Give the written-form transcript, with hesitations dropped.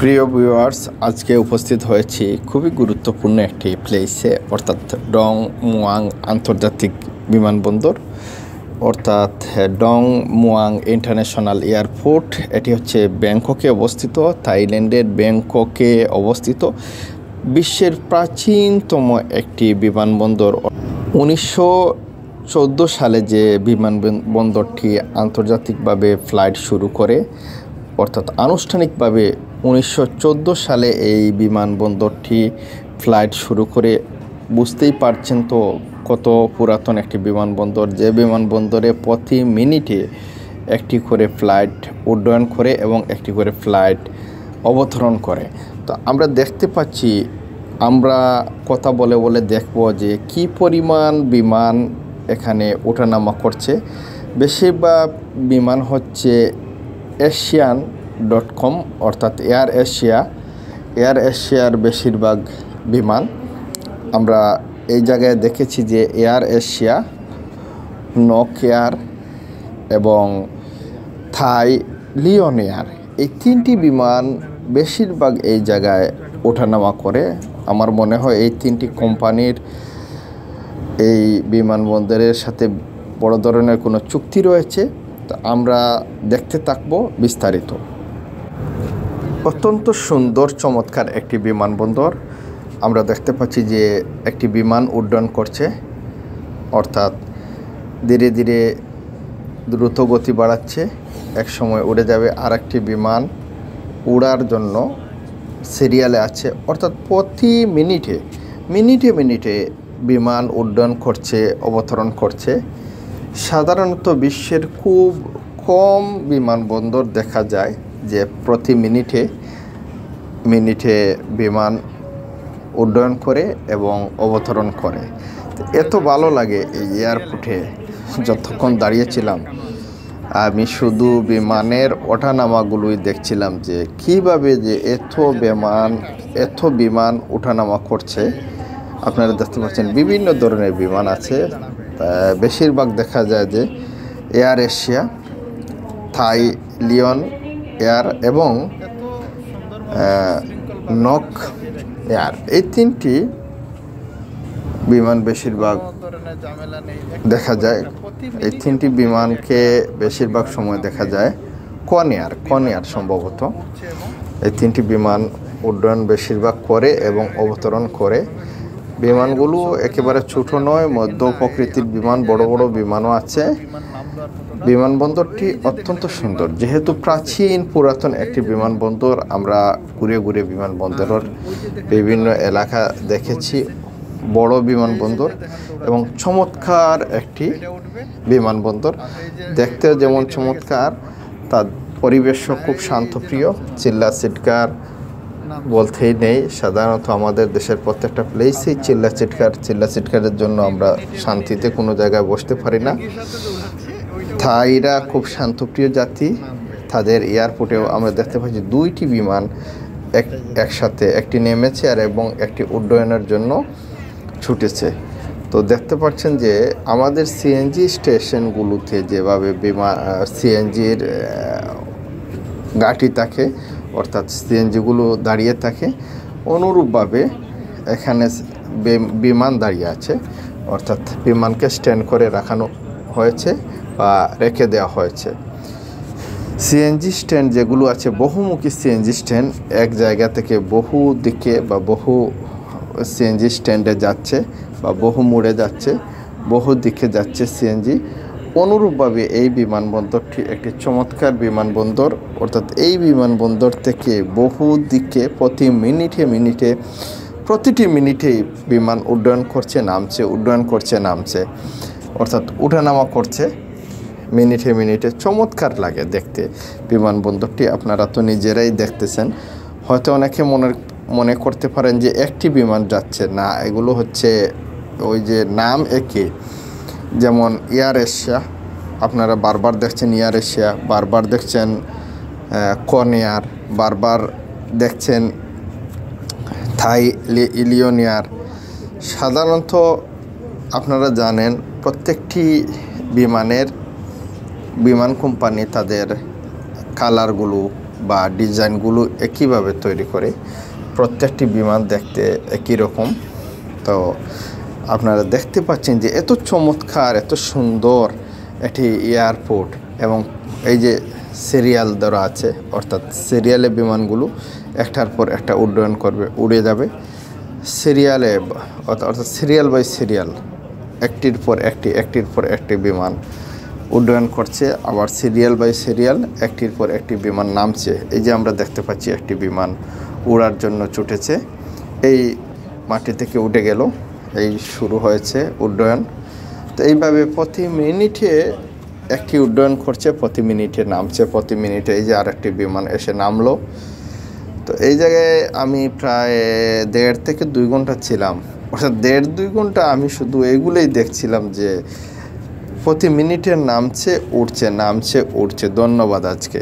প্রিয় ভিউয়ার্স, আজকে উপস্থিত হয়েছি খুবই গুরুত্বপূর্ণ একটি প্লেসে, অর্থাৎ ডং মুয়াং আন্তর্জাতিক বিমানবন্দর, অর্থাৎ ডং মুয়াং ইন্টারন্যাশনাল এয়ারপোর্ট। এটি হচ্ছে ব্যাংককে অবস্থিত, থাইল্যান্ডের ব্যাংককে অবস্থিত বিশ্বের প্রাচীনতম একটি বিমানবন্দর। 1914 সালে যে বিমানবন্দরটি আন্তর্জাতিকভাবে ফ্লাইট শুরু করে, অর্থাৎ আনুষ্ঠানিকভাবে 1914 সালে এই বিমানবন্দরটি ফ্লাইট শুরু করে। বুঝতেই পারছেন তো কত পুরাতন একটি বিমানবন্দর, যে বিমানবন্দরে প্রতি মিনিটে একটি করে ফ্লাইট উড্ডয়ন করে এবং একটি করে ফ্লাইট অবতরণ করে। তো আমরা দেখতে পাচ্ছি, আমরা কথা বলে বলে দেখব যে কি পরিমাণ বিমান এখানে ওঠানামা করছে। বেশিরভাগ বিমান হচ্ছে এশিয়ান.com, অর্থাৎ এয়ার এশিয়ার বেশিরভাগ বিমান। আমরা এই জায়গায় দেখেছি যে এয়ার এশিয়া, নক এয়ার এবং থাই লিওন এয়ার, এই তিনটি বিমান বেশিরভাগ এই জায়গায় ওঠানামা করে। আমার মনে হয় এই তিনটি কোম্পানির এই বিমানবন্দরের সাথে বড় ধরনের কোনো চুক্তি রয়েছে। তো আমরা দেখতে থাকবো বিস্তারিত। অত্যন্ত সুন্দর চমৎকার একটি বিমানবন্দর। আমরা দেখতে পাচ্ছি যে একটি বিমান উড্ডয়ন করছে, অর্থাৎ ধীরে ধীরে দ্রুত গতি বাড়াচ্ছে। এক সময় উড়ে যাবে, আর একটি বিমান উড়ার জন্য সিরিয়ালে আছে, অর্থাৎ প্রতি মিনিটে মিনিটে বিমান উড্ডয়ন করছে, অবতরণ করছে। সাধারণত বিশ্বের খুব কম বিমানবন্দর দেখা যায় যে প্রতি মিনিটে বিমান উড্ডয়ন করে এবং অবতরণ করে। এত ভালো লাগে এই এয়ারপোর্টে। যতক্ষণ দাঁড়িয়েছিলাম আমি শুধু বিমানের ওঠানামাগুলোই দেখছিলাম, যে কিভাবে যে এত বিমান ওঠানামা করছে। আপনারা দেখতে পাচ্ছেন বিভিন্ন ধরনের বিমান আছে। বেশিরভাগ দেখা যায় যে এয়ার এশিয়া, থাই লিওন এয়ার এবং নক এয়ার, এই তিনটি বিমান বেশিরভাগ দেখা যায়। এই তিনটি বিমানকে বেশিরভাগ সময় দেখা যায় কন এয়ার সম্ভবত। এই তিনটি বিমান উড্ডয়ন বেশিরভাগ করে এবং অবতরণ করে। বিমানগুলো একেবারে ছোট নয়, মধ্য প্রকৃতির বিমান, বড় বড় বিমানও আছে। বিমানবন্দরটি অত্যন্ত সুন্দর, যেহেতু পুরাতন একটি বিমানবন্দর। আমরা ঘুরে বিমানবন্দরের বিভিন্ন এলাকা দেখেছি। বড় বিমানবন্দর এবং চমৎকার একটি বিমানবন্দর, দেখতে যেমন চমৎকার, তার পরিবেশও খুব শান্তপ্রিয়। চিল্লা চিৎকার বলতেই নেই। সাধারণত আমাদের দেশের প্রত্যেকটা প্লেসেই চিল্লা চিৎকারের জন্য আমরা শান্তিতে কোনো জায়গায় বসতে পারি না। থাইরা খুব শান্তপ্রিয় জাতি। তাদের এয়ারপোর্টেও আমরা দেখতে পাচ্ছি দুইটি বিমান একসাথে, একটি নেমেছে আর এবং একটি উড্ডয়নের জন্য ছুটেছে। তো দেখতে পাচ্ছেন যে আমাদের সিএনজি স্টেশনগুলোতে যেভাবে সিএনজির গাড়ি থাকে, অর্থাৎ সিএনজিগুলো দাঁড়িয়ে থাকে, অনুরূপভাবে এখানে বিমান দাঁড়িয়ে আছে, অর্থাৎ বিমানকে স্ট্যান্ড করে রাখানো হয়েছে বা রেখে দেওয়া হয়েছে। সিএনজি স্ট্যান্ড যেগুলো আছে, বহুমুখী সিএনজি স্ট্যান্ড, এক জায়গা থেকে বহু দিকে বা বহু সিএনজি স্ট্যান্ডে যাচ্ছে বা বহু মোড়ে যাচ্ছে, বহু দিকে যাচ্ছে সিএনজি। অনুরূপভাবে এই বিমানবন্দরটি একটি চমৎকার বিমানবন্দর, অর্থাৎ এই বিমানবন্দর থেকে বহু দিকে প্রতিটি মিনিটেই বিমান উড্ডয়ন করছে, নামছে, অর্থাৎ উঠানামা করছে মিনিটে। চমৎকার লাগে দেখতে বিমানবন্দরটি। আপনারা তো নিজেরাই দেখতেছেন। হয়তো অনেকে মনে করতে পারেন যে একটি বিমান যাচ্ছে না, এগুলো হচ্ছে ওই যে নাম একই, যেমন এয়ার এশিয়া, আপনারা বারবার দেখছেন এয়ার এশিয়া, বারবার দেখছেন কন এয়ার, বারবার দেখছেন থাই লিওন এয়ার। সাধারণত আপনারা জানেন প্রত্যেকটি বিমান কোম্পানি তাদের কালারগুলো বা ডিজাইনগুলো একইভাবে তৈরি করে। প্রত্যেকটি বিমান দেখতে একই রকম। তো আপনারা দেখতে পাচ্ছেন যে এত চমৎকার, এত সুন্দর একটি এয়ারপোর্ট, এবং এই যে সিরিয়াল ধরা আছে, অর্থাৎ সিরিয়ালে বিমানগুলো একটার পর একটা উড্ডয়ন করবে, উড়ে যাবে সিরিয়ালে, অর্থাৎ সিরিয়াল বাই সিরিয়াল, একটির পর একটি বিমান উড্ডয়ন করছে, আবার সিরিয়াল বাই সিরিয়াল একটির পর একটি বিমান নামছে। এই যে আমরা দেখতে পাচ্ছি একটি বিমান উড়ার জন্য ছুটেছে, এই মাটি থেকে উঠে গেল, এই শুরু হয়েছে উড্ডয়ন। তো এইভাবে প্রতি মিনিটে একটি উড্ডয়ন করছে, প্রতি মিনিটে নামছে, প্রতি মিনিটে এই যে আরেকটি বিমান এসে নামলো। তো এই জায়গায় আমি প্রায় 1.5 থেকে 2 ঘন্টা ছিলাম, অর্থাৎ 1.5-2 ঘন্টা আমি শুধু এগুলোই দেখছিলাম যে প্রতি মিনিটে নামছে উঠছে, নামছে উঠছে। ধন্যবাদ আজকে।